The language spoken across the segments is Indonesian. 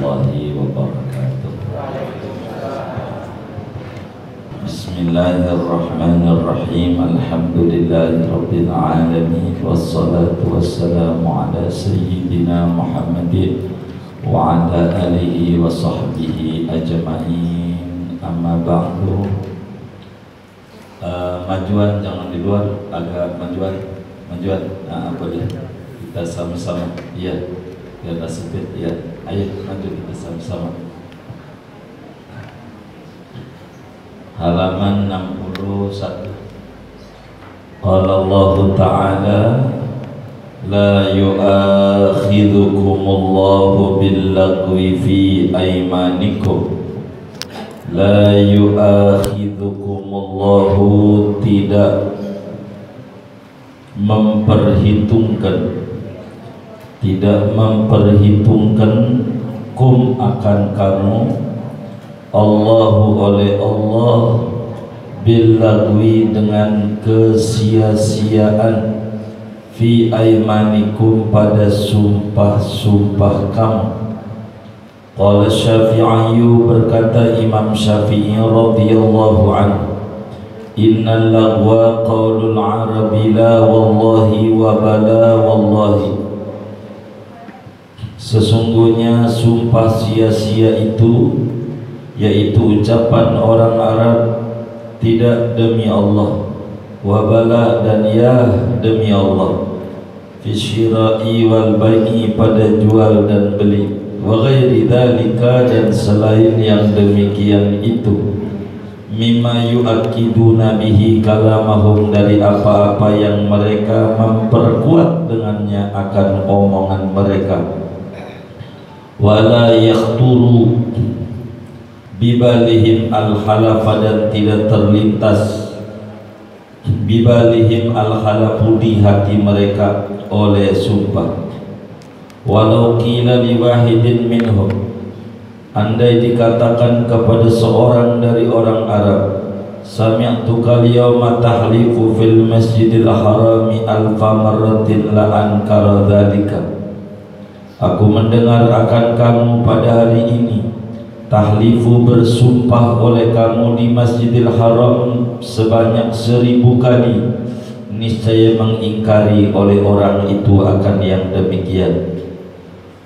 warahmatullahi wabarakatuh. Bismillahirrahmanirrahim. Alhamdulillahirabbil alamin wassalatu wassalamu ala sayyidina Muhammadin wa ala alihi wa sahbihi ajma'in. Amma ba'du. Majuan jangan di luar, agak majuan. Nah, boleh kita sama-sama. Iya. Biar sempit ya. Ayo maju kita sama-sama. Halaman 61. Qala Allah Ta'ala la yu'akhidhukumullahu billagwi fi aymanikum. La yu'akhidhukumullahu, tidak memperhitungkan kum akan kamu, Allahu oleh Allah, billagwi dengan kesia-siaan, fi aymanikum pada sumpah-sumpah kamu. Qala Syafi'i, berkata Imam Syafi'i radhiyallahu anhu, innal lagwa qaulul arabi la wallahi wa bala wallahi. Sesungguhnya sumpah sia-sia itu, yaitu ucapan orang Arab, tidak demi Allah, wabala dan ya demi Allah, fi syira'i wal bai'i pada jual dan beli, wa ghairi dzalika dan selain yang demikian itu, mimma yu'akkiduna bihi kalamahum dari apa-apa yang mereka memperkuat dengannya akan omongan mereka. Wala yakhturu bibalihim al-halafa, dan tidak terlintas bibalihim al-halafu di hati mereka oleh sumpah. Walau qila liwahidin minhum, andai dikatakan kepada seorang dari orang Arab, sami'tuka al-yawma tahlifu fil masjidil harami alfa marratin la ankara dzalika, aku mendengar akan kamu pada hari ini tahlifu bersumpah oleh kamu di Masjidil Haram sebanyak 1000 kali, niscaya mengingkari oleh orang itu akan yang demikian.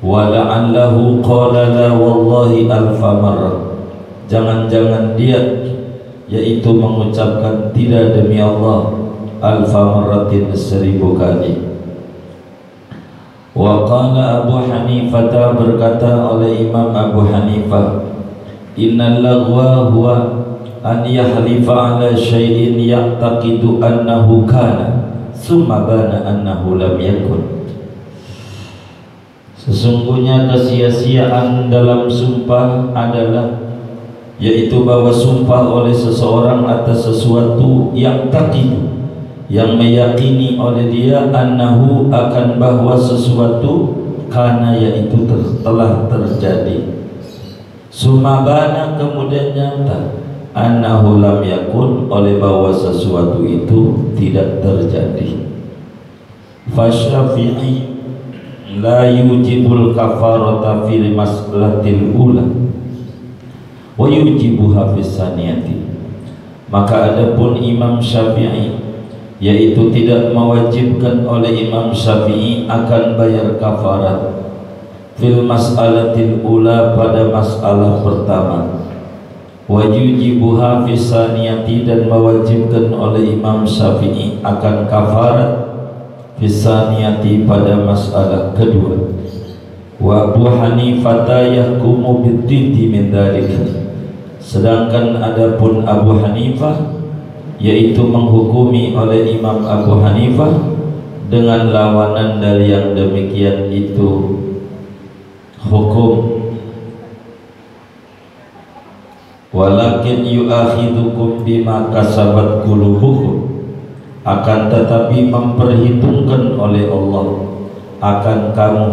Wala'allahu qala la wallahi alfa marrah, jangan-jangan dia yaitu mengucapkan tidak demi Allah alfa marratin 1000 kali. Wa qala Abu Hanifah, berkata oleh Imam Abu Hanifah, innal lagwa huwa an yahlifa ala syai'in ya'taqidu annahu kana summa bana annahu lam yakun. Sesungguhnya kesia-siaan dalam sumpah adalah, yaitu bahwa sumpah oleh seseorang atas sesuatu yang taqidu, yang meyakini oleh dia, annahu akan bahwa sesuatu kana yaitu telah terjadi, sumabana kemudian nyata, annahu lam yakun oleh bahwa sesuatu itu tidak terjadi. Fasyafi'i la yujibul kafarata fil mas'alatil ula wa yujibuha fis saniyati, maka adapun Imam Syafi'i, yaitu tidak mewajibkan oleh Imam Syafi'i akan bayar kafarat fil mas'alatil ula pada masalah pertama, wajibuha fis saniyati dan mewajibkan oleh Imam Syafi'i akan kafarat fis saniyati pada masalah kedua. Wa Abu Hanifah yahkumu biddi min dzalika, sedangkan adapun Abu Hanifah, yaitu menghukumi oleh Imam Abu Hanifah dengan lawanan dari yang demikian itu hukum. Walakin yu'akhidukum bima kasabat qulubukum, akan tetapi memperhitungkan oleh Allah akan kamu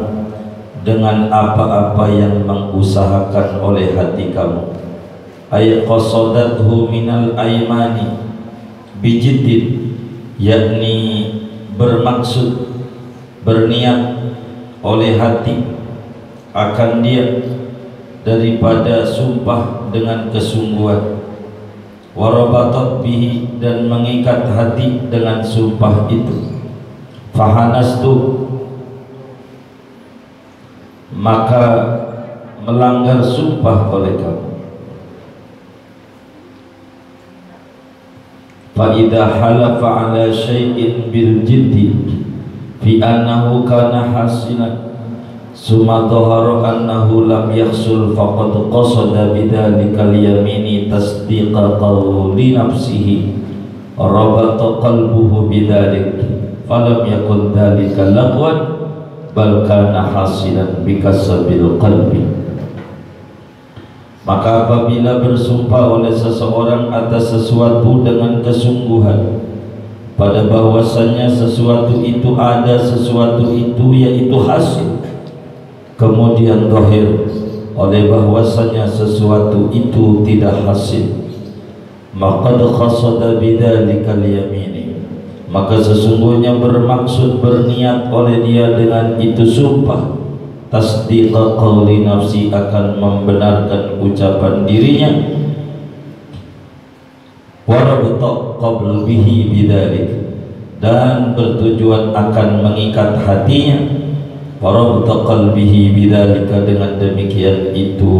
dengan apa-apa yang mengusahakan oleh hati kamu. Ay qasadathu minal aymani bijiddin, yakni bermaksud, berniat oleh hati akan dia daripada sumpah dengan kesungguhan, warabatat bihi dan mengikat hati dengan sumpah itu, fahanastu maka melanggar sumpah oleh kamu. Fa idza halafa ala syai'in bil jiddi fi annahu kana hasilan summa dhahara annahu lam yahsul faqad qasada bidzalika al-yamini tasdiqa qawli nafsihi rabata qalbuhu bidzalik falam yakun dzalika lagwan bal kana hasilan bikasabil qalbi. Maka apabila bersumpah oleh seseorang atas sesuatu dengan kesungguhan pada bahwasannya sesuatu itu ada, sesuatu itu yaitu hasil, kemudian zahir oleh bahwasannya sesuatu itu tidak hasil, maka qasada bidzalikal yamini, maka sesungguhnya bermaksud berniat oleh dia dengan itu sumpah, tasdiqa qawli nafsi akan membenarkan ucapan dirinya, warabta qalbihi bidzalik dan bertujuan akan mengikat hatinya, warabta qalbihi bidzalika dengan demikian itu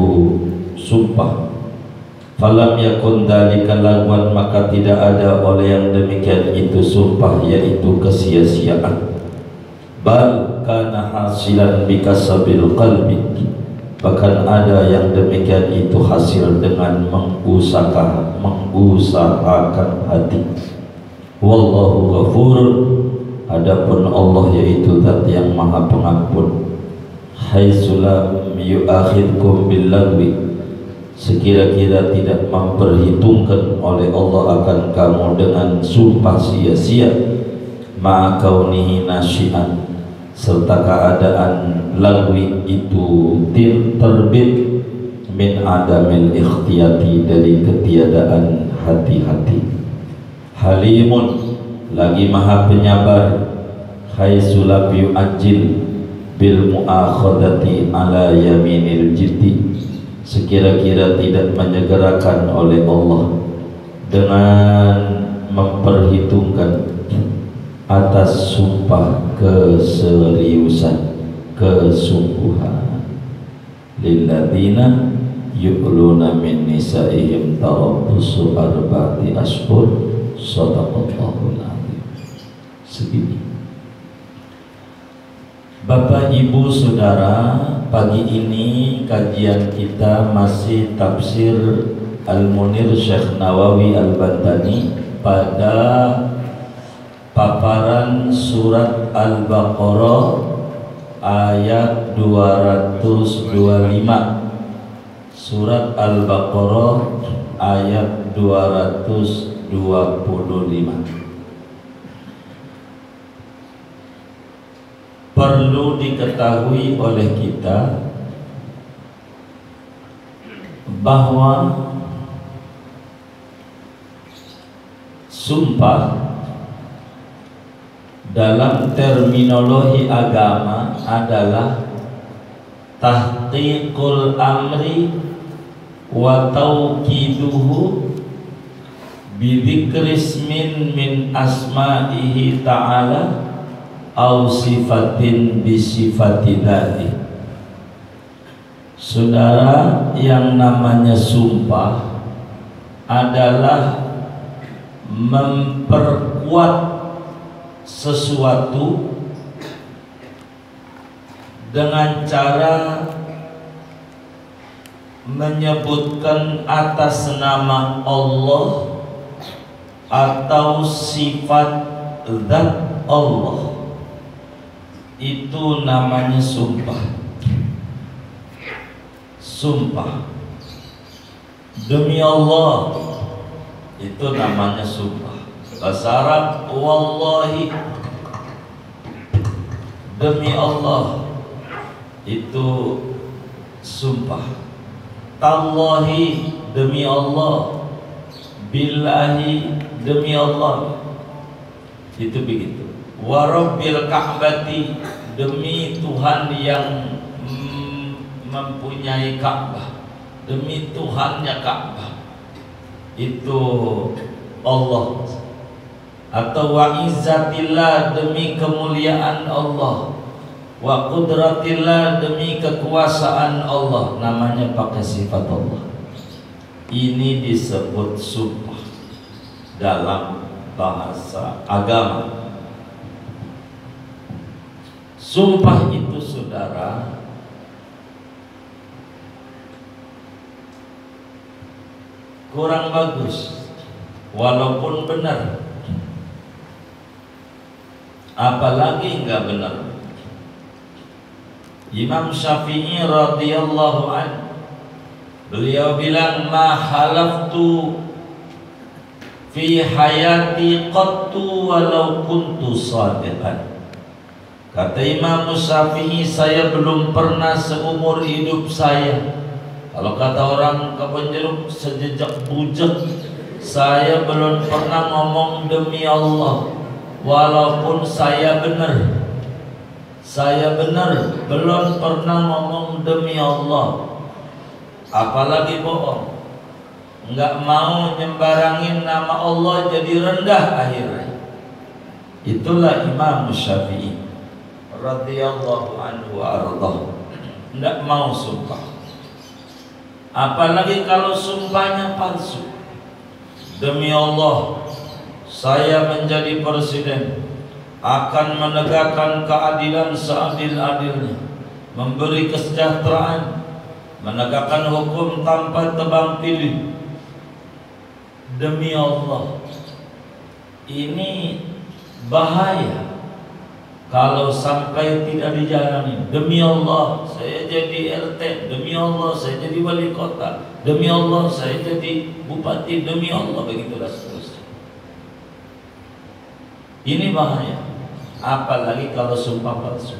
sumpah, falam yakun dzalika lagwan maka tidak ada oleh yang demikian itu sumpah yaitu kesia-siaan, bal kana hasilan bikasabil qalbi, bahkan ada yang demikian itu hasil dengan mengusahakan hati. Wallahu ghafurun, adapun Allah yaitu zat yang maha pengampun. Haitsu lam yu'akhidkum bil lagwi, sekira-kira tidak memperhitungkan oleh Allah akan kamu dengan sumpah sia-sia, ma'a kaunihi nasyian, serta keadaan lagwi itu terbit min adamil ikhtiyati dari ketiadaan hati-hati. Halimun lagi maha penyabar, haitsu lam yu'ajjil bil mu'akhadati ala yaminil jiddi, sekira-kira tidak menyegerakan oleh Allah dengan memperhitungkan atas sumpah keseriusan, kesungguhan. Lilladzina yu'luna min nisaihim tarabbusu arba'ati ashhur, shadaqallahul adzim. Segini. Bapak Ibu Saudara, pagi ini kajian kita masih tafsir Al-Munir Syekh Nawawi Al-Bantani pada paparan surat Al-Baqarah ayat 225. Surat Al-Baqarah ayat 225. Perlu diketahui oleh kita bahwa sumpah dalam terminologi agama adalah tahqiqul amri wa tauqiduhu bidzikrismin min asma'ihi ta'ala au sifatin bisifati dzati. Saudara, yang namanya sumpah adalah memperkuat sesuatu dengan cara menyebutkan atas nama Allah atau sifat zat Allah. Itu namanya sumpah. Sumpah demi Allah, itu namanya sumpah. Bahasa Arab wallahi, demi Allah, itu sumpah. Tallahi, demi Allah. Billahi, demi Allah. Itu begitu. Wa rabbil ka'bati, demi Tuhan yang mempunyai Ka'bah, demi Tuhannya Ka'bah itu Allah, atau wa izzatillah, demi kemuliaan Allah, wa qudratillah, demi kekuasaan Allah, namanya pakai sifat Allah. Ini disebut sumpah dalam bahasa agama. Sumpah itu saudara kurang bagus, walaupun benar, apalagi enggak benar. Imam Syafi'i radhiyallahu anhu, beliau bilang, ma halaftu fi hayati qattu walau kuntu shadiqan. Kata Imam Syafi'i, saya belum pernah seumur hidup saya, kalau kata orang kebun jeruk, sejejak bujek, saya belum pernah ngomong demi Allah walaupun saya benar. Saya benar, belum pernah ngomong demi Allah, apalagi bohong. Enggak mau nyembarangin nama Allah, jadi rendah akhirnya. Itulah Imam Syafi'i radhiyallahu anhu wa ardhah. Enggak mau sumpah, apalagi kalau sumpahnya palsu. Demi Allah, saya menjadi presiden, akan menegakkan keadilan seadil-adilnya, memberi kesejahteraan, menegakkan hukum tanpa tebang pilih. Demi Allah, ini bahaya kalau sampai tidak dijalani. Demi Allah saya jadi RT, demi Allah saya jadi wali kota, demi Allah saya jadi bupati, demi Allah, begitulah seterusnya. Ini bahaya, apalagi kalau sumpah palsu.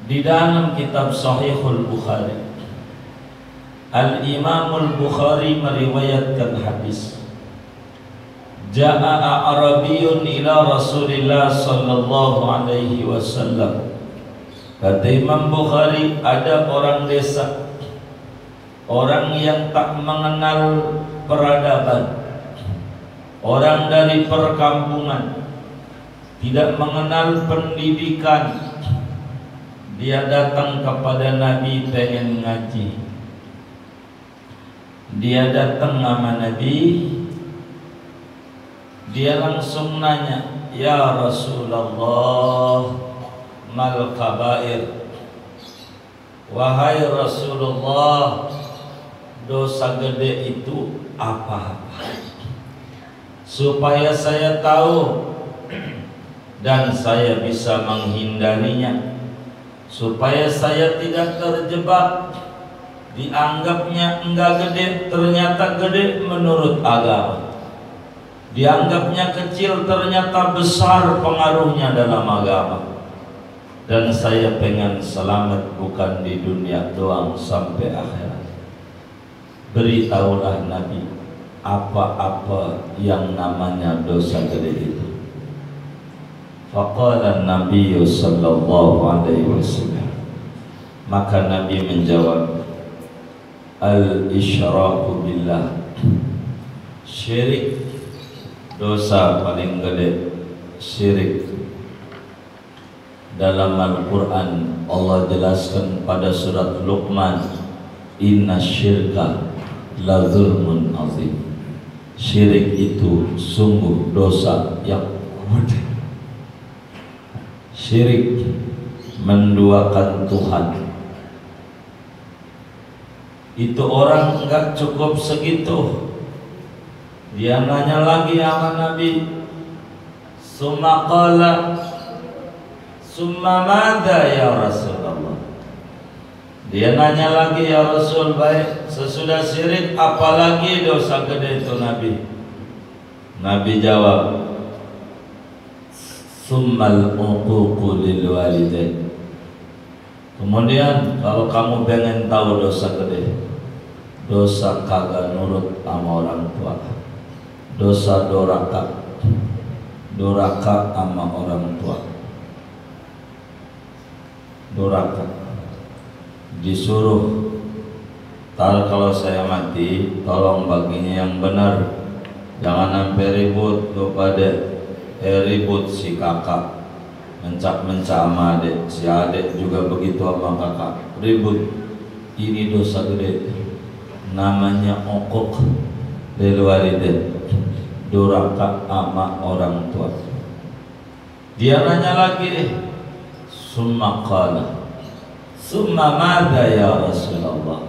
Di dalam kitab Sahihul Bukhari, Al-Imamul Bukhari meriwayatkan hadis, Ja'a A'rabiyun ila Rasulillah sallallahu alaihi wasallam. Kata Imam Bukhari, ada orang desa, orang yang tak mengenal peradaban, orang dari perkampungan, tidak mengenal pendidikan. Dia datang kepada Nabi pengen ngaji. Dia datang sama Nabi, dia langsung nanya, ya Rasulullah, mal kabair? Wahai Rasulullah, dosa gede itu apa-apa, supaya saya tahu dan saya bisa menghindarinya, supaya saya tidak terjebak. Dianggapnya enggak gede, ternyata gede menurut agama. Dianggapnya kecil, ternyata besar pengaruhnya dalam agama. Dan saya pengen selamat bukan di dunia doang, sampai akhirat. Beritahulah Nabi, apa-apa yang namanya dosa gede itu. Faqala Nabi sallallahu alaihi wasallam, maka Nabi menjawab, al-isyraku billah, syirik, dosa paling gede syirik. Dalam Al-Quran Allah jelaskan pada surat Luqman, inna syirka la zulmun azim, syirik itu sungguh dosa yang gede. Syirik menduakan Tuhan. Itu orang enggak cukup segitu, dia nanya lagi sama Nabi, summa qala summa madza ya Rasulullah. Dia nanya lagi, ya Rasul, baik sesudah syirik apalagi dosa gede itu Nabi? Nabi jawab, summal uququ lil walidain. Kemudian kalau kamu pengen tahu dosa gede, dosa kagak nurut sama orang tua, dosa doraka, doraka sama orang tua, doraka. disuruh, tar kalau saya mati tolong baginya yang benar, jangan sampai ribut lu pada. Ribut si kakak mencak-mencak sama adik, si adik juga begitu sama kakak, ribut. Ini dosa gede, namanya okok lil walidain, durhaka sama orang tua. Dia nanya lagi deh, summa qala, summa madza ya Rasulullah,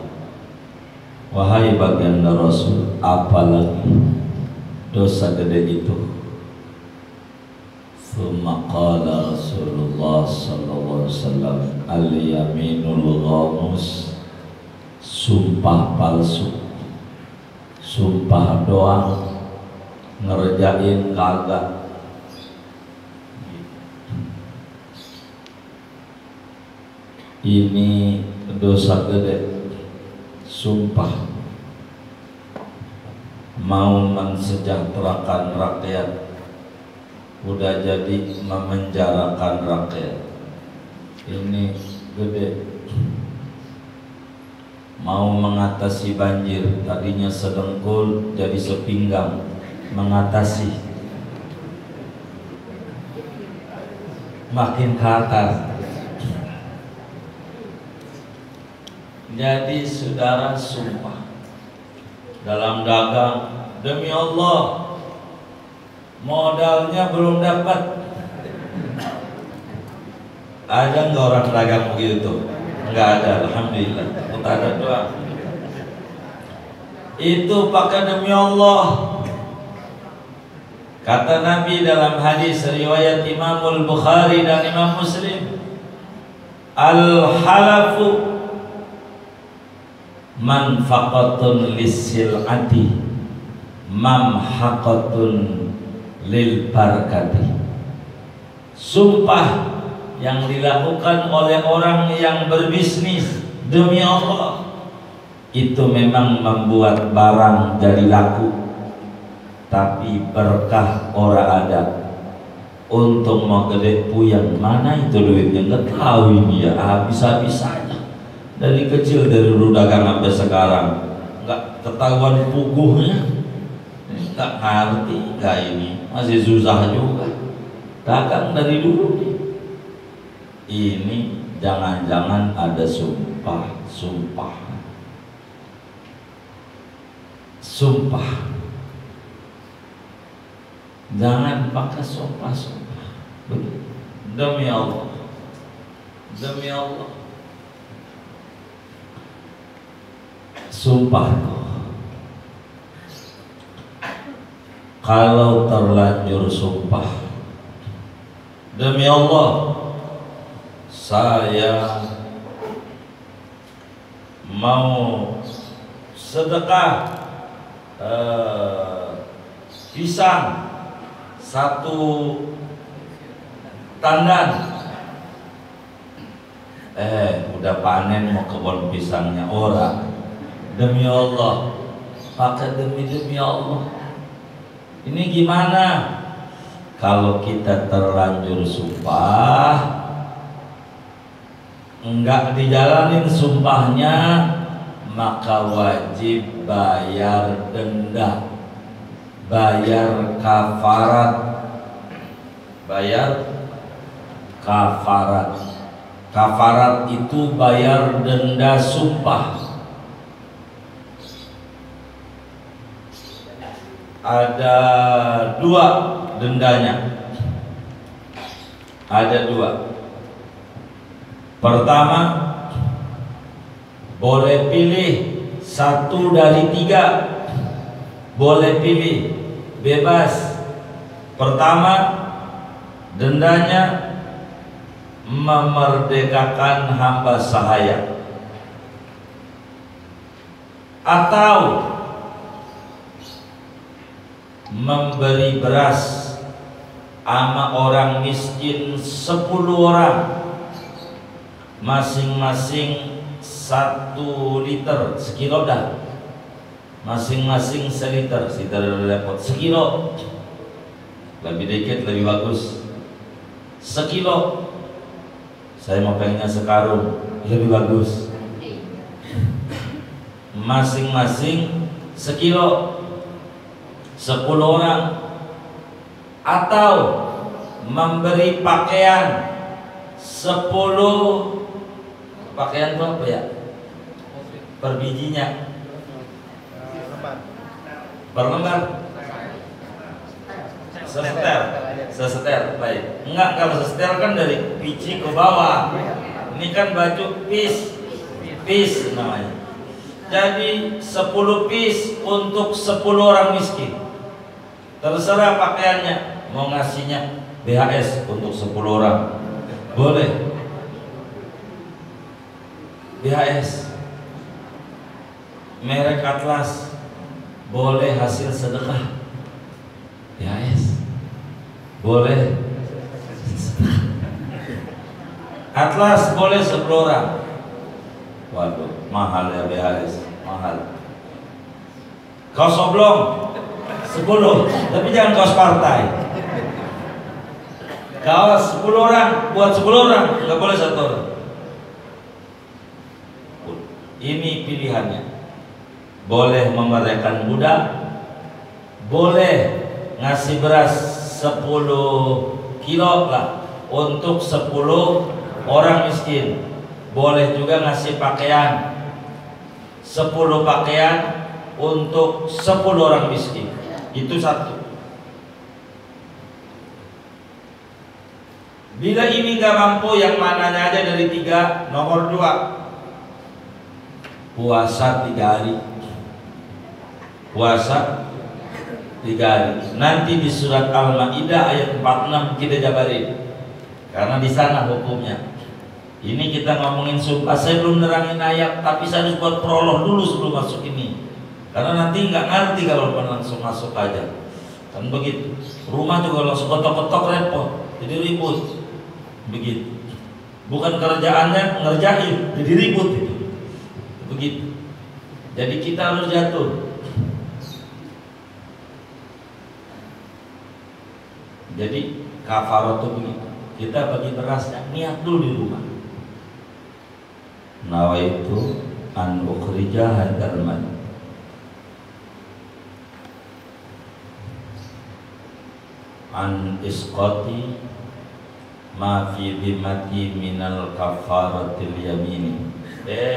wahai baginda Rasul, apalagi dosa gede itu? Summa qala Rasulullah sallallahu alaihi wasallam, al-yaminul ghamus, sumpah palsu, sumpah doang, ngerjain kagak. Ini dosa gede, sumpah mau mensejahterakan rakyat, udah jadi memenjarakan rakyat. Ini gede. Mau mengatasi banjir, tadinya sedengkul jadi sepinggang, mengatasi makin ke atas. Jadi saudara, sumpah dalam dagang, demi Allah modalnya belum dapat. Ada nggak orang dagang begitu tuh? Nggak ada, alhamdulillah. Kita ada doa. Itu pakai demi Allah. Kata Nabi dalam hadis riwayat Imamul Bukhari dan Imam Muslim, al-halafu manfaqatun lis-sil'ati mamhaqatun lil barakati. Sumpah yang dilakukan oleh orang yang berbisnis demi Allah itu memang membuat barang jadi laku, tapi berkah ora ada. Untung mau gede puyang, mana itu duitnya nggak tahu ini ya, habis-habisannya. Dari kecil, dari dulu dagang sampai sekarang nggak ketahuan puguhnya, nggak ngerti, nggak ini masih susah juga dagang dari dulu. Ini jangan-jangan ada sumpah, jangan pakai sumpah. Demi Allah, demi Allah, sumpah. Kalau terlanjur sumpah, demi Allah saya mau sedekah pisang 1 tandan, udah panen mau kebun pisangnya orang. Demi Allah, pakai demi Allah. Ini gimana? Kalau kita terlanjur sumpah, enggak dijalanin sumpahnya, maka wajib bayar denda, bayar kafarat. Kafarat itu bayar denda sumpah. Ada 2 dendanya. Ada 2. Pertama, boleh pilih 1 dari 3. Boleh pilih, bebas. Pertama, dendanya memerdekakan hamba sahaya, atau memberi beras sama orang miskin 10 orang, masing-masing 1 liter, sekilo dah, masing-masing seliter, repot, sekilo, lebih dikit lebih bagus, sekilo. Saya mau pengennya sekarung, lebih bagus. masing-masing sekilo 10 orang, atau memberi pakaian 10 pakaian itu apa ya? Per bijinya per lembar sesetel baik. Enggak, kalau sesetel kan dari biji ke bawah. Ini kan baju piece namanya. Jadi 10 piece untuk 10 orang miskin. Terserah pakaiannya, mau ngasihnya BHS untuk 10 orang boleh, BHS merek Atlas boleh, hasil sedekah BHS boleh, Atlas boleh 10 orang. Waduh, mahal ya BHS, mahal. Kaos oblong 10, tapi jangan kaos partai. Kaos 10 orang buat 10 orang, nggak boleh 1 orang. Ini pilihannya. Boleh memerdekakan budak, boleh ngasih beras 10 kilo lah untuk 10 orang miskin. Boleh juga ngasih pakaian 10 pakaian untuk 10 orang miskin. Itu satu. Bila ini nggak mampu, yang mananya aja dari 3, nomor 2 puasa 3 hari. Puasa 3 hari. Nanti di surat Al-Maidah ayat 46 kita jabarin, karena di sana hukumnya. Ini kita ngomongin sumpah, saya belum nerangin ayat, tapi saya harus buat prolog dulu sebelum masuk ini, karena nanti nggak ngerti kalau langsung masuk aja. Kan begitu. Rumah juga langsung ketok-ketok repot, jadi ribut. Begitu. Bukan kerjaannya ngerjain, jadi ribut itu. Begitu. Jadi kita harus jatuh. Jadi kafarat itu begitu. Kita bagi berasnya, niat dulu di rumah. Nawaitu an ukhrija hadzal mal. An isqati ma fi dhimmati minal kafaratil yamini.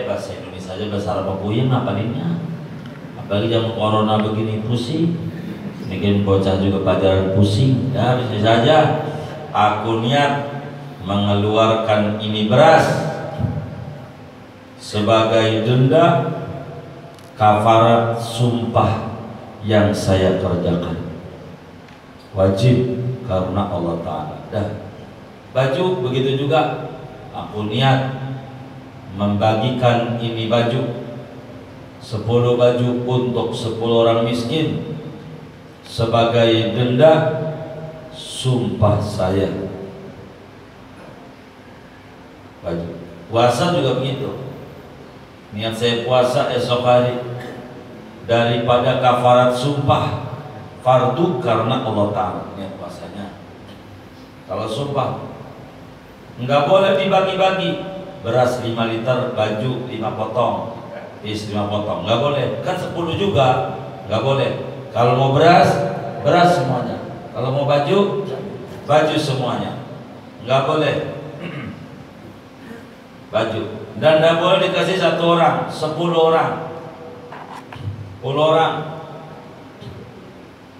Bahasa Indonesia aja, bahasa Arab puyeng ngapalinnya. Apalagi zaman corona begini pusing. Mungkin bocah juga pelajaran pusing. Ya bisa saja. Aku niat mengeluarkan ini beras sebagai denda kafarat sumpah yang saya kerjakan. Wajib karena Allah Ta'ala. Dah. Baju begitu juga, aku niat membagikan ini baju 10 baju untuk 10 orang miskin sebagai denda sumpah saya. Baju. Puasa juga begitu. Niat saya puasa esok hari daripada kafarat sumpah fardu karena Allah Ta'ala. Niat puasanya. Kalau sumpah nggak boleh dibagi-bagi, beras 5 liter, baju 5 potong, is 5 potong, nggak boleh. Kan 10 juga, nggak boleh. Kalau mau beras, beras semuanya. Kalau mau baju, baju semuanya. Nggak boleh. Baju. Dan nggak boleh dikasih 1 orang, 10 orang, 10 orang.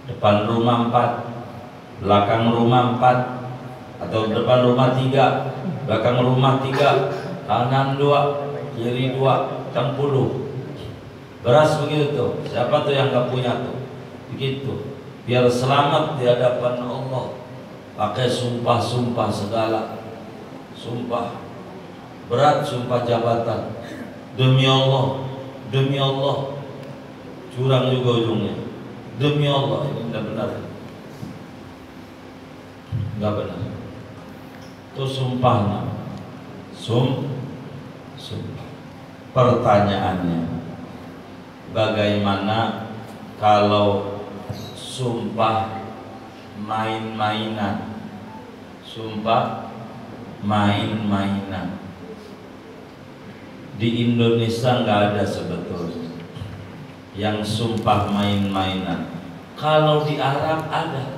Depan rumah 4, belakang rumah 4, atau depan rumah 3, belakang rumah 3, kanan 2, kiri 2, 60. Beras begitu tuh. Siapa tuh yang nggak punya tuh? Begitu. Biar selamat di hadapan Allah. Pakai sumpah-sumpah segala. Sumpah berat, sumpah jabatan. Demi Allah, demi Allah. Curang juga ujungnya. Demi Allah, ini tidak benar. Enggak benar. Itu sumpah. Sumpah. Pertanyaannya, bagaimana kalau sumpah main-mainan? Sumpah main-mainan. Di Indonesia nggak ada sebetulnya. yang sumpah main-mainan. Kalau di Arab ada.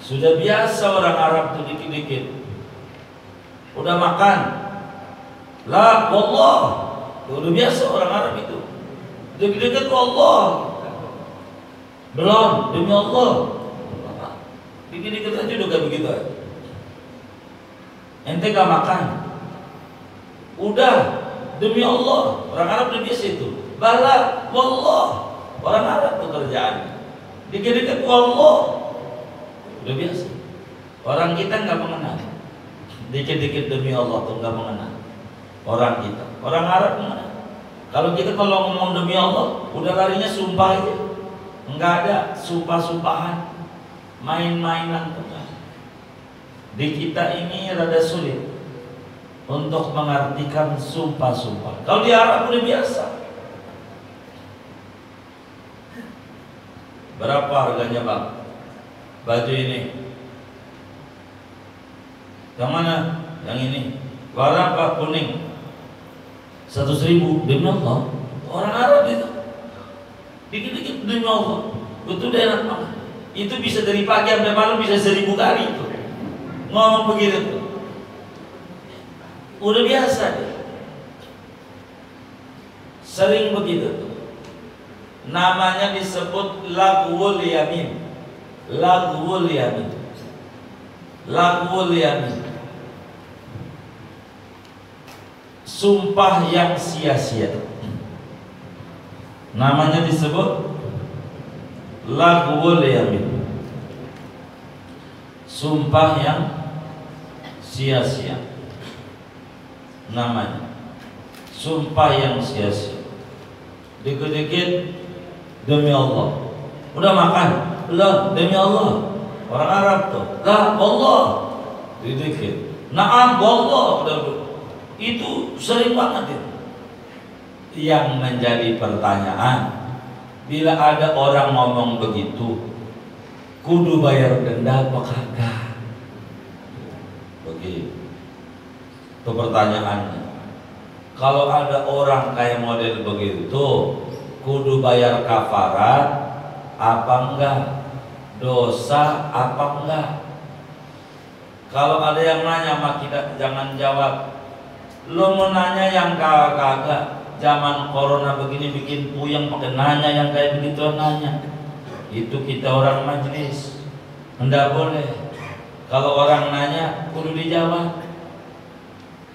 Sudah biasa orang Arab tuh dikit-dikit. Udah makan, la wallah. Udah biasa orang Arab itu. Dikit-dikit wallah. Belum, demi Allah. Dikit-dikit aja udah kayak begitu aja. Ente gak makan, udah demi Allah. Orang Arab udah biasa itu. Bala wallah. Orang Arab tuh kerjaan. Dikit-dikit wallah. Udah biasa. Orang kita nggak mengenal. Dikit-dikit demi Allah tuh nggak mengenal. Orang kita, orang Arab mengenal. Kalau kita kalau ngomong demi Allah, udah larinya sumpah aja. Nggak ada sumpah-sumpahan, main-mainan tuh. Di kita ini rada sulit untuk mengartikan sumpah-sumpah. Kalau di Arab udah biasa. Berapa harganya bang? Baju ini. Yang mana? Yang ini. Warna apa? Kuning. 100.000 demi Allah. Orang Arab itu. Dikit-dikit demi Allah. Betul deh enak banget. Itu bisa dari pagi sampai malam bisa 1000 kali itu. Ngomong begitu tuh. Udah biasa deh. Sering begitu tuh. Namanya disebut lagwul yamin. Lagwul yamin. Lagwul yamin. Sumpah yang sia-sia. Namanya disebut lagwul yamin. Sumpah yang sia-sia. Namanya sumpah yang sia-sia. Dikit-dikit demi Allah. Udah makan? Belum, demi Allah. Orang Arab tuh, lah Allah. Dikit. Naam wallah. Itu sering banget itu. Yang menjadi pertanyaan, bila ada orang ngomong begitu, kudu bayar denda apa kagak? Begitu. Itu pertanyaannya. Kalau ada orang kayak model begitu, kudu bayar kafarat apa enggak? Dosa apa enggak? Kalau ada yang nanya sama kita, jangan jawab. Lo mau nanya yang kagak. Zaman corona begini bikin puyeng pakai nanya yang kayak begitu nanya. Itu kita orang majelis. Enggak boleh. Kalau orang nanya kudu dijawab.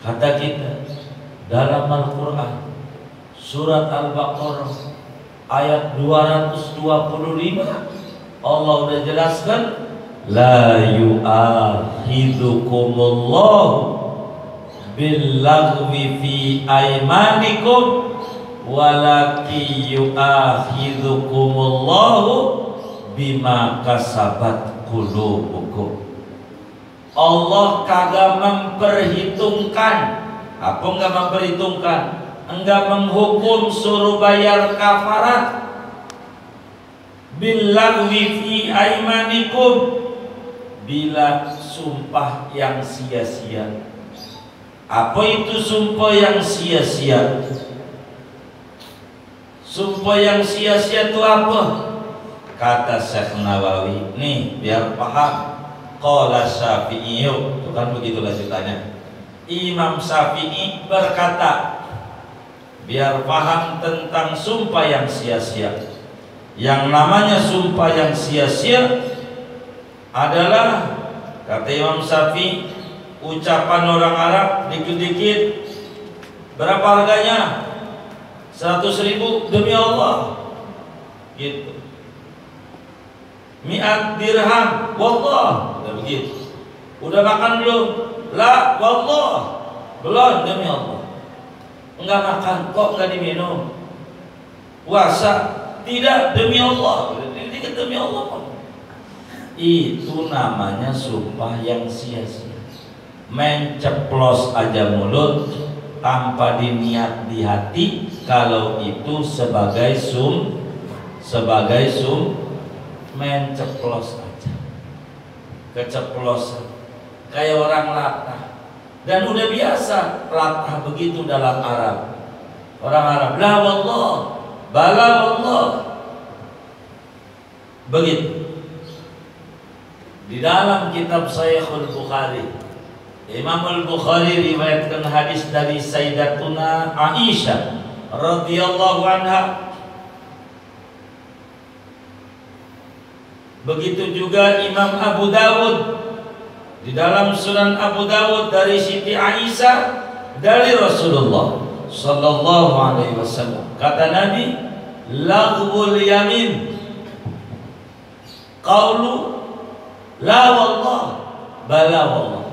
Kata kita dalam Al-Quran surat Al-Baqarah ayat 225 Allah udah jelaskan, la yu'akhidhukumullahu billaghwi fi aymanikum walaki yu'akhidhukumullahu bima kasabat qulubukum. Allah kagak memperhitungkan. Apa enggak memperhitungkan? Enggak menghukum suruh bayar kafarat billaghwi fi aymanikum, bila sumpah yang sia-sia. Apa itu sumpah yang sia-sia? Sumpah yang sia-sia itu apa? Kata Syekh Nawawi, nih biar paham. Qala Syafi'i, itu kan begitu lanjutannya. Imam Syafi'i berkata, biar paham tentang sumpah yang sia-sia. Yang namanya sumpah yang sia-sia adalah, kata Imam Syafi'i, ucapan orang Arab dikit-dikit. Berapa harganya? 100.000 demi Allah. Gitu. Mi'at dirham wallah. Udah begitu. Udah makan belum? La wallah. Belum, demi Allah. Enggak makan, kok enggak diminum? Puasa? Tidak, demi Allah. Dikit demi Allah. Itu namanya sumpah yang sia-sia. Menceplos aja mulut tanpa diniat di hati, kalau itu sebagai menceplos aja, keceplosan, kayak orang latah. Dan udah biasa latah begitu dalam Arab. Orang Arab, la wallah, bala Allah. Begitu. Di dalam kitab Sahihul Bukhari, Imam Al-Bukhari riwayatkan hadis dari Sayyidatuna Aisyah radhiyallahu anha. Begitu juga Imam Abu Dawud di dalam Sunan Abu Dawud dari Siti Aisyah dari Rasulullah sallallahu alaihi wasallam. Kata Nabi, laghwul yamin qaulu la wallah bala wallah.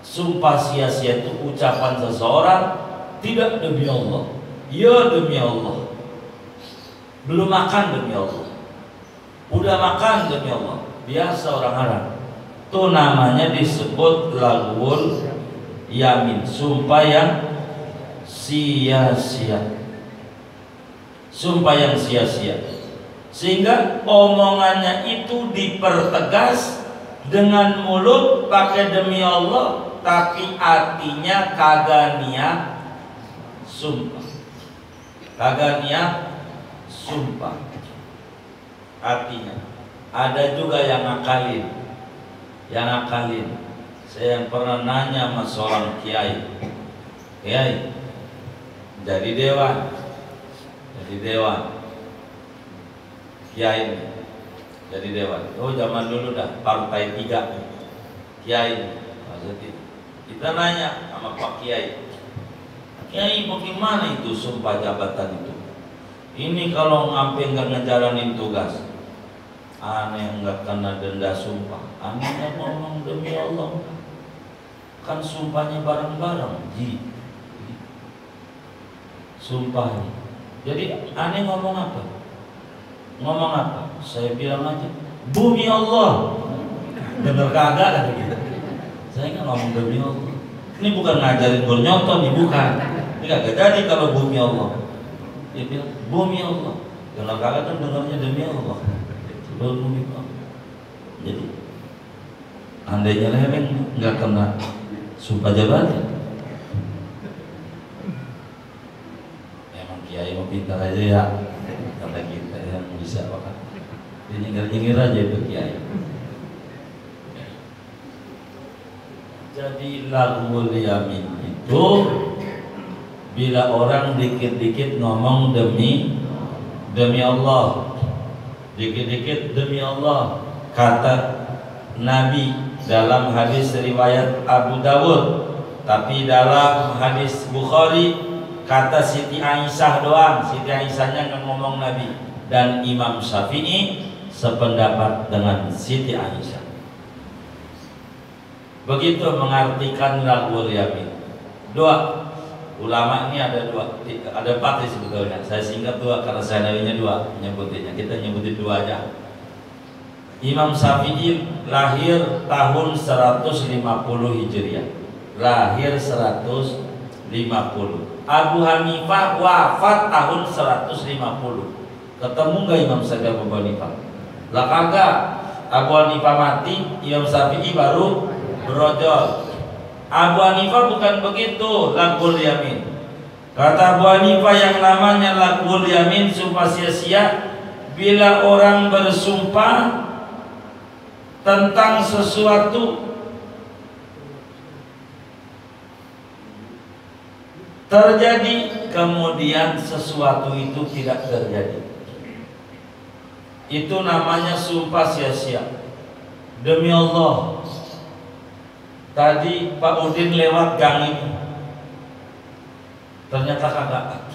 Sumpah sia-sia itu ucapan seseorang tidak demi Allah, ya demi Allah. Belum makan demi Allah, udah makan demi Allah. Biasa orang Arab itu namanya disebut laghwul yamin, sumpah yang sia-sia. Sumpah yang sia-sia. Sehingga omongannya itu dipertegas dengan mulut pakai demi Allah, tapi artinya kagak niat sumpah. Kagak niat sumpah. Artinya ada juga yang ngakalin. Yang ngakalin. Saya yang pernah nanya sama seorang kiai. Kiai, jadi dewan. Jadi dewan. Kiai jadi dewan. Oh zaman dulu dah partai 3 kiai. Maksudnya kita nanya sama Pak Kiai, Kiai bagaimana itu sumpah jabatan itu? Ini kalau sampai nggak ngejalanin tugas, aneh nggak kena denda sumpah. Aneh nggak ngomong demi Allah, kan sumpahnya bareng-bareng. Sumpahnya. Jadi aneh ngomong apa? Ngomong apa? Saya bilang aja bumi Allah. Bener kagak kan gitu. Saya nggak ngomong demi Allah. Ini bukan ngajarin bernyoton nih, bukan. Ini kagak jadi kalau bumi Allah. Dia bilang bumi Allah. Bener kagak kan dengarnya demi Allah. Bumi Allah. Jadi andainya lereng nggak kena sumpah jabatan. Emang kiai mau pintar aja ya. Kata kita yang bisa apa? Dia nyengir-nyengir aja itu kiai. Jadi laghwul yamin itu bila orang dikit-dikit ngomong demi Allah, dikit-dikit demi Allah. Kata Nabi dalam hadis riwayat Abu Dawud, tapi dalam hadis Bukhari kata Siti Aisyah doang. Siti Aisyahnya nggak ngomong Nabi. Dan Imam Syafi'i sependapat dengan Siti Aisyah. Begitu mengartikan laghwul yamin. Dua ulama ini ada 4 sebetulnya. Saya singkat 2 karena saya nawinya 2 menyebutnya. Kita nyebutin 2 aja. Imam Syafi'i lahir tahun 150 Hijriah. Lahir 150. Abu Hanifah wafat tahun 150. Ketemu nggak Imam Syafi'i Abu Hanifah? Lah kagak. Abu Hanifah mati, Imam Syafi'i baru berojol. Abu Hanifah bukan begitu laghwul yamin. Kata Abu Hanifah yang namanya laghwul yamin, sumpah sia-sia, bila orang bersumpah tentang sesuatu terjadi kemudian sesuatu itu tidak terjadi, itu namanya sumpah sia-sia. Demi Allah, tadi Pak Udin lewat gang ini, ternyata kagak.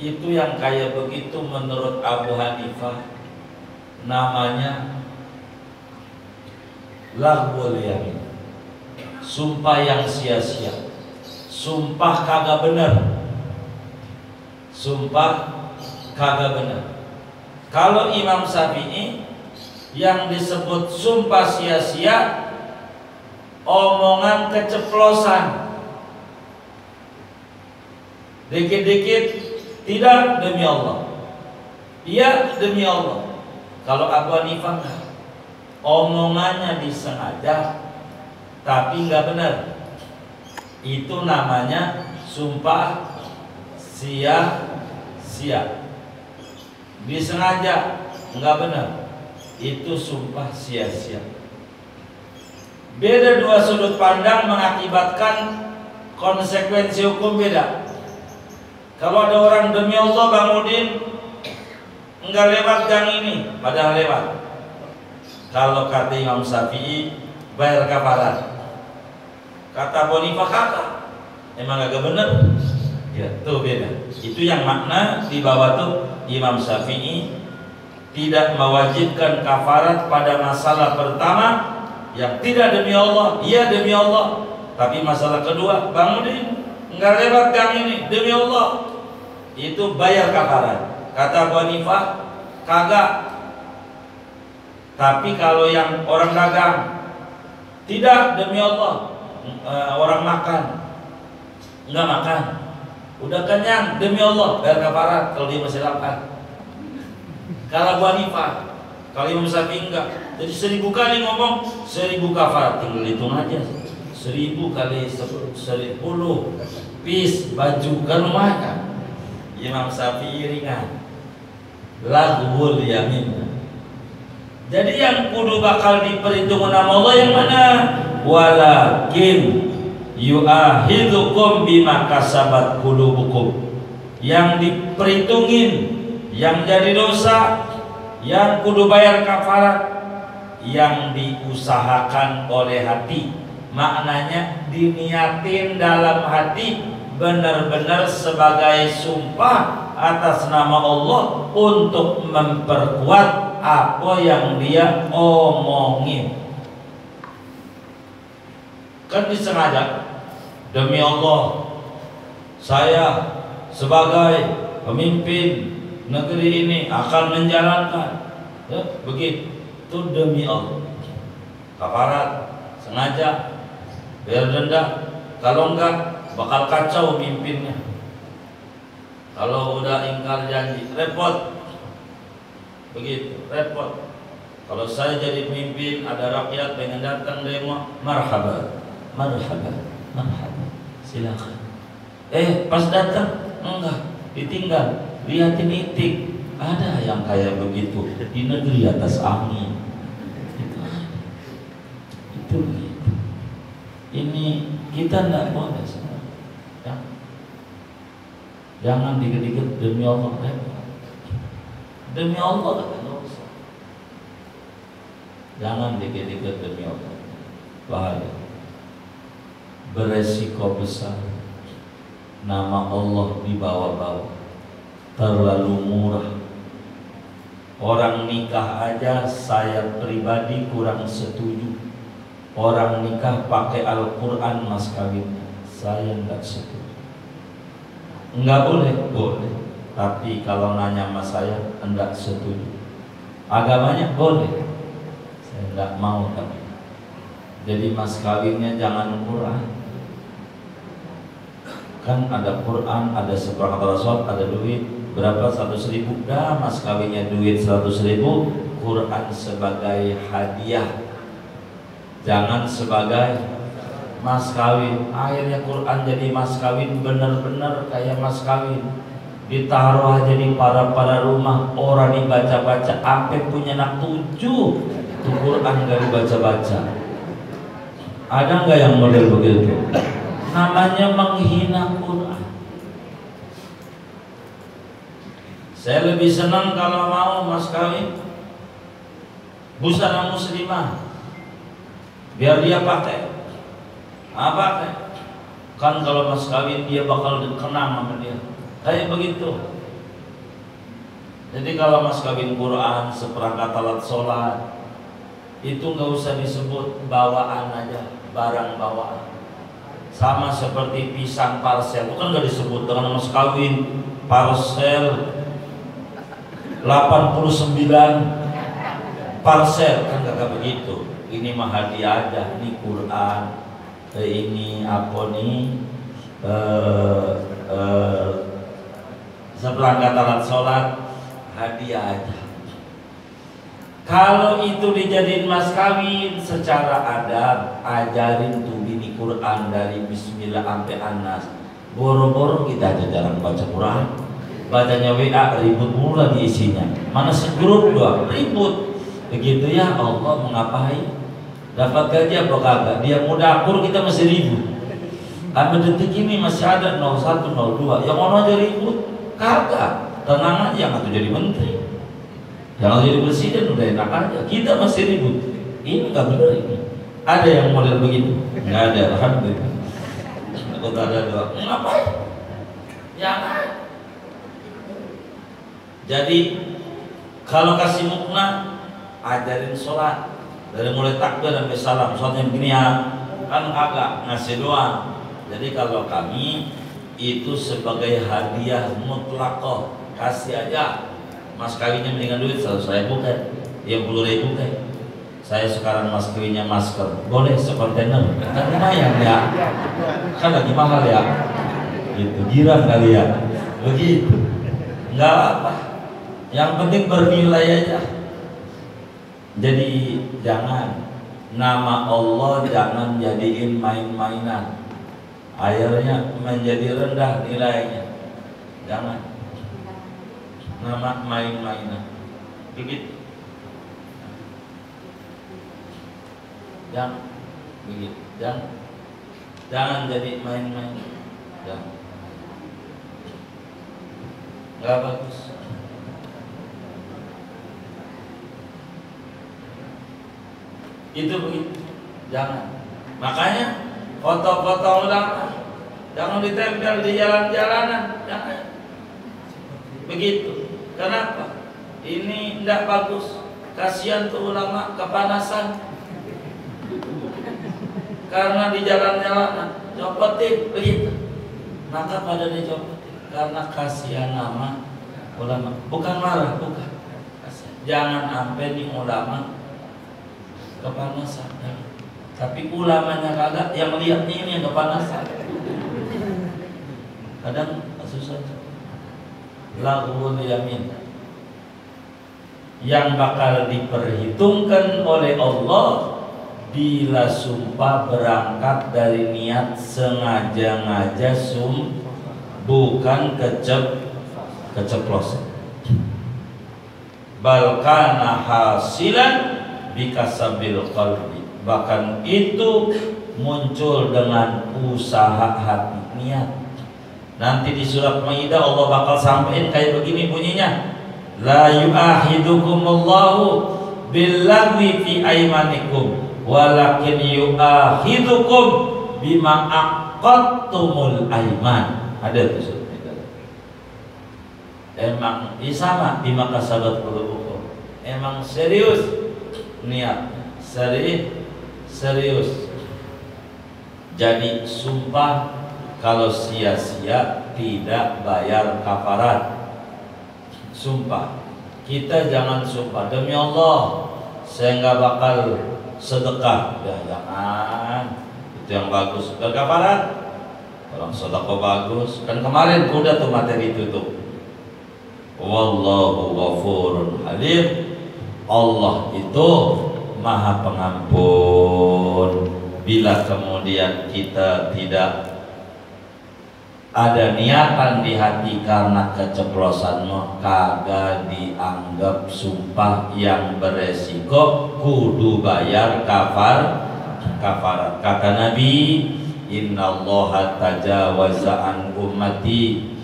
Itu yang kayak begitu menurut Abu Hanifah namanya laghwul yamin, sumpah yang sia-sia, sumpah kagak benar, sumpah kagak benar. Kalau Imam Syafi'i yang disebut sumpah sia-sia, omongan keceplosan, dikit-dikit tidak demi Allah, iya demi Allah. Kalau Abu Hanifah omongannya disengaja tapi nggak benar, itu namanya sumpah sia-sia. Disengaja enggak benar, itu sumpah sia-sia. Beda dua sudut pandang mengakibatkan konsekuensi hukum beda. Kalau ada orang demi Allah Bang Udin enggak lewat gang ini, padahal lewat. Kalau kata Imam Syafi'i bayar kafarat. Kata Bonifah kata emang agak bener. Ya, tuh beda. Itu yang makna di bawah tuh Imam Syafi'i tidak mewajibkan kafarat pada masalah pertama yang tidak demi Allah, iya demi Allah. Tapi masalah kedua, Bang Udin enggak lewat gang ini demi Allah, itu bayar kafarat. Kata Bonifah kagak. Tapi kalau yang orang dagang tidak demi Allah, orang makan enggak makan, udah kenyang demi Allah bayar kafarat kalau dia masih lapar. Kalau Abu Hanifah, kalau Imam Syafi'i enggak. Jadi 1000 kali ngomong 1000 kafarat, tinggal hitung aja 1000 kali 10 piece baju kan lumayan. Imam Syafi'i ringan, laghul yamin. Jadi yang kudu bakal diperhitungkan nama Allah yang mana? Walakin yu'ahidukum bima kasabat qulubukum. Yang diperhitungin, yang jadi dosa, yang kudu bayar kafarat, yang diusahakan oleh hati. Maknanya diniatin dalam hati benar-benar sebagai sumpah atas nama Allah untuk memperkuat apa yang dia omongin. Kan disengaja, demi Allah saya sebagai pemimpin negeri ini akan menjalankan, ya, begitu demi Allah. Kafarat sengaja biar denda, kalau enggak bakal kacau mimpinnya. Kalau udah ingkar janji repot, begitu repot. Kalau saya jadi pemimpin, ada rakyat pengen datang demo, marhaba, marhaba, marhaba, silakan. Pas datang enggak, ditinggal. Lihatin itik, ada yang kayak begitu di negeri atas angin. Itu gitu. Ini kita tidak boleh ya. Jangan dikit-dikit demi Allah, demi Allah nggak usah. Jangan dikit-dikit demi Allah, bahaya, beresiko besar. Nama Allah dibawa-bawa, terlalu murah. Orang nikah aja saya pribadi kurang setuju. Orang nikah pakai Al-Quran mas kawinnya, saya enggak setuju. Enggak boleh, boleh. Tapi kalau nanya sama saya, enggak setuju. Agamanya boleh, saya enggak mau. Tapi jadi mas kawinnya jangan Quran. Kan ada Quran, ada seperangkat alat sholat, ada duit berapa, 100.000. Dah mas kawinnya duit 100.000, Quran sebagai hadiah, jangan sebagai mas kawin. Akhirnya Quran jadi mas kawin, bener-bener kayak mas kawin. Ditaruh aja di para rumah, orang dibaca-baca, sampai punya anak 7 tuh Quran gak dibaca-baca. Ada nggak yang model begitu? Namanya menghina Quran. Saya lebih senang kalau mau mas kawin busana muslimah, biar dia pakai apa? Kan kalau mas kawin dia bakal dikenang sama dia, kayak begitu. Jadi kalau mas kawin Quran, seperangkat alat sholat, itu nggak usah disebut, bawaan aja, barang bawaan. Sama seperti pisang parsel, bukan nggak disebut dengan mas kawin parsel 89 parsel, kan nggak begitu. Ini mah hadiah aja, ini Quran, ini apa nih, seperangkat alat sholat, hadiah aja. Kalau itu dijadiin mas kawin, secara adab ajarin tuh bini Quran dari Bismillah sampai An-Nas. Boro-boro kita aja jarang baca Quran, bacanya WA ribut mulu lagi isinya. Mana segrup doang ribut. Begitu ya Allah mau ngapain? Dapat gaji apa kagak? Dia mau dapur kita masih ribut. Sampai detik ini masih ada 01, 02 yang orang aja ribut. Kagak, tenang aja, nggak tuh jadi menteri, jangan jadi presiden, udah enak aja. Kita masih ribut. Ini nggak benar ini. Ada yang model begitu? Nggak ada, alhamdulillah. Aku tak ada doa. Ngapain? Jangan. Jadi kalau kasih mukna, ajarin sholat dari mulai takbir sampai salam. Sholatnya begini ya, kan kagak ngasih doa. Jadi kalau kami itu sebagai hadiah mutlakoh, kasih aja. Mas kawinnya mendingan duit 100.000 kan, yang 10.000 kan. Saya sekarang mas kawinnya masker, boleh sekontainer, kan lumayan ya, kan lagi mahal ya, gitu, girang kali ya, begitu, nggak apa, yang penting bernilai aja. Jadi jangan nama Allah jangan jadiin main-mainan, akhirnya menjadi rendah nilainya. Jangan nama main-mainan, begitu. Jangan begitu, jangan jadi main-main, jangan, nggak bagus. Itu begitu, jangan. Makanya foto-foto ulama jangan ditempel di jalan-jalanan, jangan. Begitu. Kenapa? Ini tidak bagus. Kasihan tuh ulama kepanasan. Karena di jalan-jalanan copotin begitu, maka pada dicopotin karena kasihan nama ulama. Bukan marah, bukan. Jangan sampai nih ulama kepanasan. Tapi ulamanya kagak, yang melihatnya ini yang kepanasan. Kadang susah. Laghul yamin yang bakal diperhitungkan oleh Allah bila sumpah berangkat dari niat sengaja-ngaja bukan keceplosan. Balkana hasilan bikasabil qalbi, bahkan itu muncul dengan usaha hati, niat. Nanti di surat Maidah Allah bakal sampaikan kayak begini bunyinya, la yu'ahidukumullahu billagwi fi aimanikum walakin yu'akhidukum bima aqadtumul aiman. Ada tuh surat. Emang sama bima kasabat qulubukum. Emang serius niat, serius. Jadi sumpah kalau sia-sia tidak bayar kafarat. Sumpah, kita jangan sumpah demi Allah saya nggak bakal sedekah, ya jangan. Itu yang bagus berkafarat. Orang sedekah bagus kan, kemarin udah tuh materi itu tuh. Wallahu ghafurun halim. Allah itu maha pengampun. Bila kemudian kita tidak ada niatan di hati karena keceplosan, kagak dianggap sumpah yang beresiko, kudu bayar kafarat. Kata Nabi, innallaha tajawaza an ummati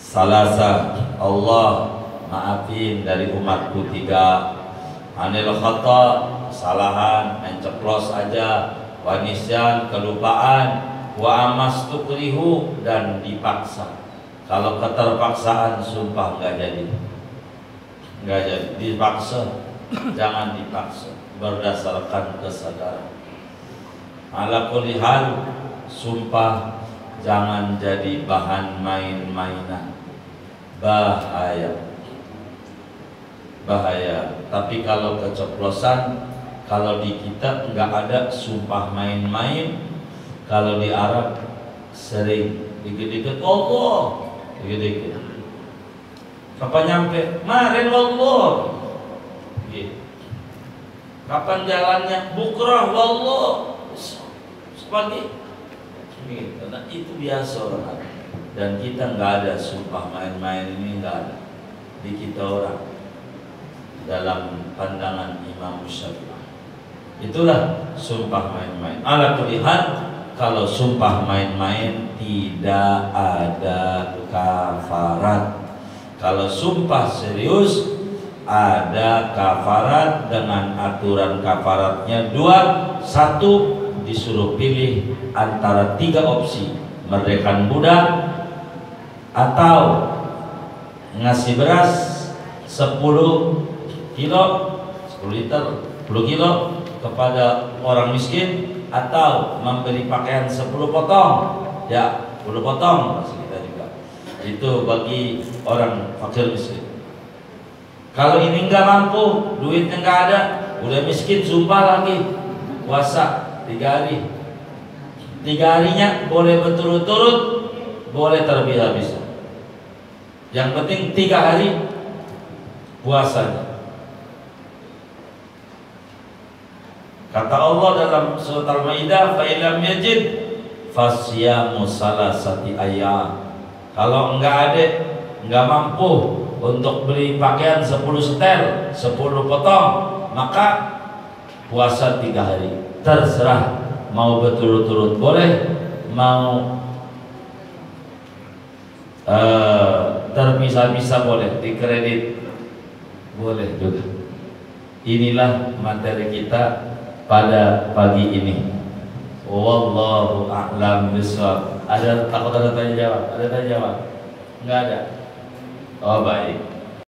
salasa, Allah maafin dari umatku 3, anil khata, kesalahan, menceplos aja, wanisyan, kelupaan, wa amastukrihu, dan dipaksa. Kalau keterpaksaan sumpah nggak jadi, dipaksa jangan dipaksa, berdasarkan kesadaran. Ala kulli hal, sumpah jangan jadi bahan main-mainan, bahaya. Tapi kalau keceplosan, kalau di kita nggak ada sumpah main-main. Kalau di Arab sering dikit-dikit Allah, dikit-dikit. Kapan nyampe? Marin wallah. Gitu. Kapan jalannya? Bukrah wallah. Sepagi. Gitu. Nah, itu biasa orang. Dan kita nggak ada sumpah main-main ini, nggak ada di kita orang dalam pandangan Imam Syafi'i. Itulah sumpah main-main. Ala kulihat, kalau sumpah main-main tidak ada kafarat. Kalau sumpah serius ada kafarat dengan aturan kafaratnya dua. Satu, disuruh pilih antara 3 opsi: merdekakan budak, atau ngasih beras 10 kilo, 10 liter, 10 kilo kepada orang miskin, atau memberi pakaian 10 potong, ya 10 potong masih kita juga. Itu bagi orang fakir miskin. Kalau ini nggak mampu, duitnya nggak ada, udah miskin, sumpah lagi puasa 3 hari. 3 harinya boleh berturut-turut, boleh terpisah-pisah. Yang penting 3 hari puasanya. Kata Allah dalam surat Al-Maidah, "Fa illam yajid fasyamu salasati ayyam." Kalau enggak mampu untuk beli pakaian 10 setel, 10 potong, maka puasa 3 hari. Terserah, mau berturut-turut boleh, mau terpisah-pisah boleh, dikredit boleh juga. Inilah materi kita pada pagi ini. Wallahu a'lam bishawab. Ada takut ada tanya jawab? Ada tanya jawab? Enggak ada. Oh baik.